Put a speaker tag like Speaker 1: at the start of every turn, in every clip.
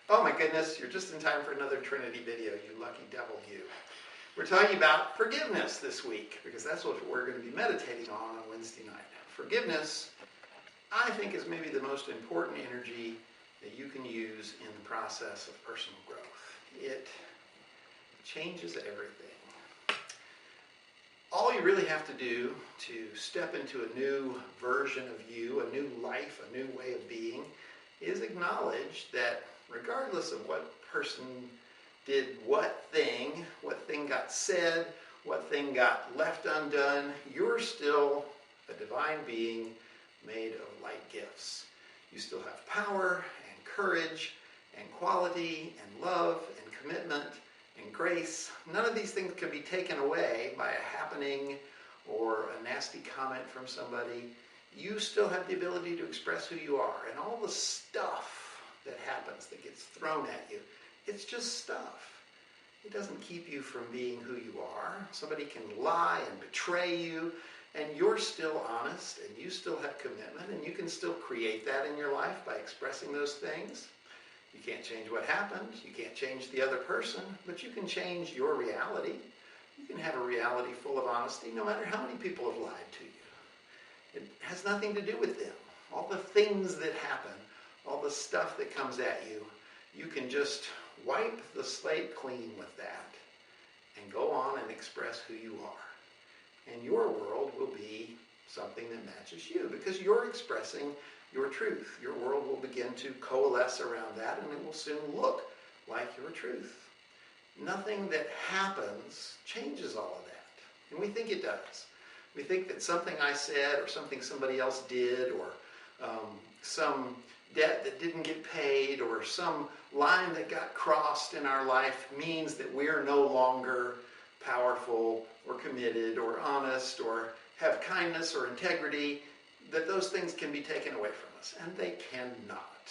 Speaker 1: Oh my goodness, you're just in time for another Trinity video, you lucky devil you. We're talking about forgiveness this week, because that's what we're going to be meditating on Wednesday night. Forgiveness, I think, is maybe the most important energy that you can use in the process of personal growth. It changes everything. All you really have to do to step into a new version of you, a new life, a new way of being, is acknowledge that regardless of what person did what thing got said, what thing got left undone, you're still a divine being made of light gifts. You still have power and courage and quality and love and commitment and grace. None of these things can be taken away by a happening or a nasty comment from somebody. You still have the ability to express who you are, and all the stuff that happens, that gets thrown at you, it's just stuff. It doesn't keep you from being who you are. Somebody can lie and betray you, and you're still honest, and you still have commitment, and you can still create that in your life by expressing those things. You can't change what happened, you can't change the other person, but you can change your reality. You can have a reality full of honesty no matter how many people have lied to you. It has nothing to do with them. All the things that happen, all the stuff that comes at you, you can just wipe the slate clean with that and go on and express who you are. And your world will be something that matches you because you're expressing your truth. Your world will begin to coalesce around that, and it will soon look like your truth. Nothing that happens changes all of that. And we think it does. We think that something I said or something somebody else did or some debt that didn't get paid or some line that got crossed in our life means that we're no longer powerful or committed or honest or have kindness or integrity, that those things can be taken away from us, and they cannot.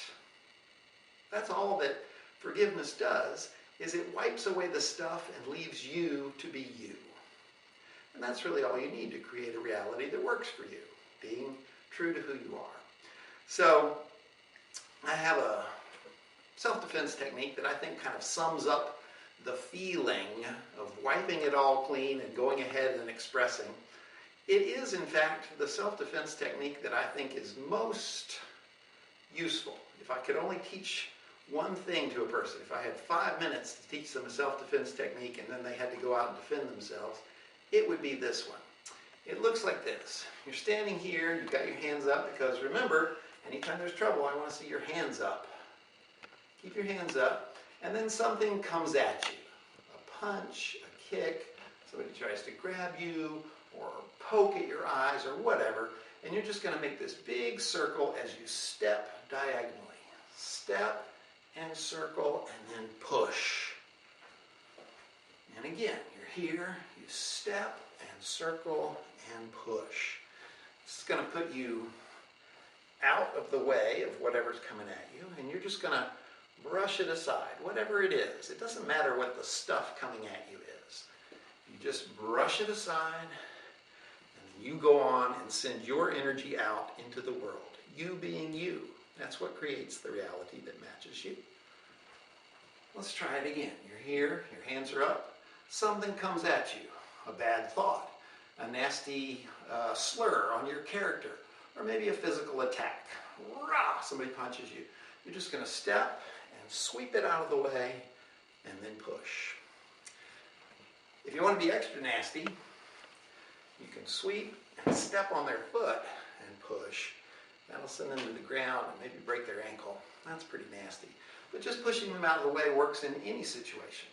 Speaker 1: That's all that forgiveness does, is it wipes away the stuff and leaves you to be you. And that's really all you need to create a reality that works for you, being true to who you are. So I have a self-defense technique that I think kind of sums up the feeling of wiping it all clean and going ahead and expressing. It is, in fact, the self-defense technique that I think is most useful. If I could only teach one thing to a person, if I had 5 minutes to teach them a self-defense technique and then they had to go out and defend themselves, it would be this one. It looks like this. You're standing here, you've got your hands up, because remember, anytime there's trouble, I want to see your hands up. Keep your hands up, and then something comes at you. A punch, a kick, somebody tries to grab you, or poke at your eyes, or whatever, and you're just going to make this big circle as you step diagonally. Step and circle, and then push. And again, you're here, you step and circle and push. This is going to put you out of the way of whatever's coming at you, and you're just going to brush it aside, whatever it is. It doesn't matter what the stuff coming at you is. You just brush it aside, and you go on and send your energy out into the world. You being you. That's what creates the reality that matches you. Let's try it again. You're here, your hands are up. Something comes at you. A bad thought, a nasty slur on your character, or maybe a physical attack. Rah! Somebody punches you. You're just going to step and sweep it out of the way and then push. If you want to be extra nasty, you can sweep and step on their foot and push. That'll send them to the ground and maybe break their ankle. That's pretty nasty. But just pushing them out of the way works in any situation.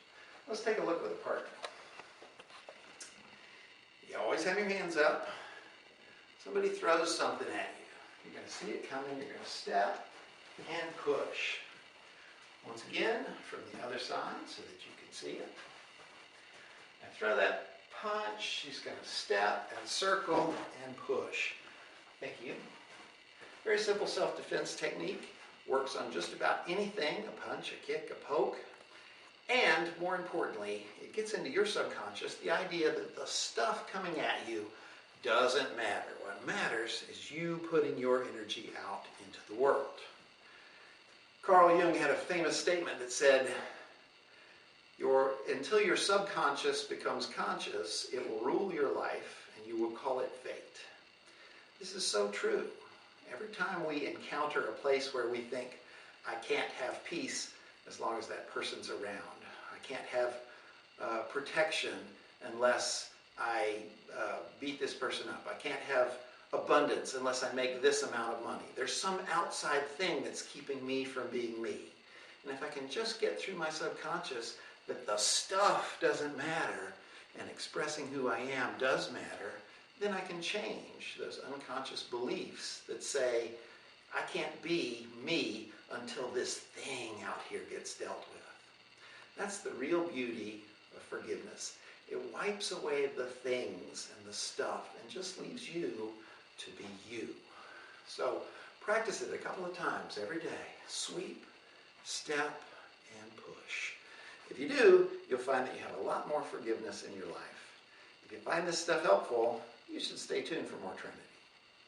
Speaker 1: Let's take a look with a partner. You always have your hands up. Somebody throws something at you. You're going to see it coming. You're going to step and push. Once again, from the other side so that you can see it. I throw that punch. She's going to step and circle and push. Thank you. Very simple self-defense technique. Works on just about anything. A punch, a kick, a poke. And more importantly, it gets into your subconscious the idea that the stuff coming at you doesn't matter. What matters is you putting your energy out into the world. Carl Jung had a famous statement that said, until your subconscious becomes conscious, it will rule your life and you will call it fate. This is so true. Every time we encounter a place where we think, I can't have peace as long as that person's around. I can't have protection unless I beat this person up. I can't have abundance unless I make this amount of money. There's some outside thing that's keeping me from being me. And if I can just get through my subconscious that the stuff doesn't matter and expressing who I am does matter, then I can change those unconscious beliefs that say, I can't be me until this thing out here gets dealt with. That's the real beauty of forgiveness. It wipes away the things and the stuff and just leaves you to be you. So practice it a couple of times every day. Sweep, step, and push. If you do, you'll find that you have a lot more forgiveness in your life. If you find this stuff helpful, you should stay tuned for more Trinity.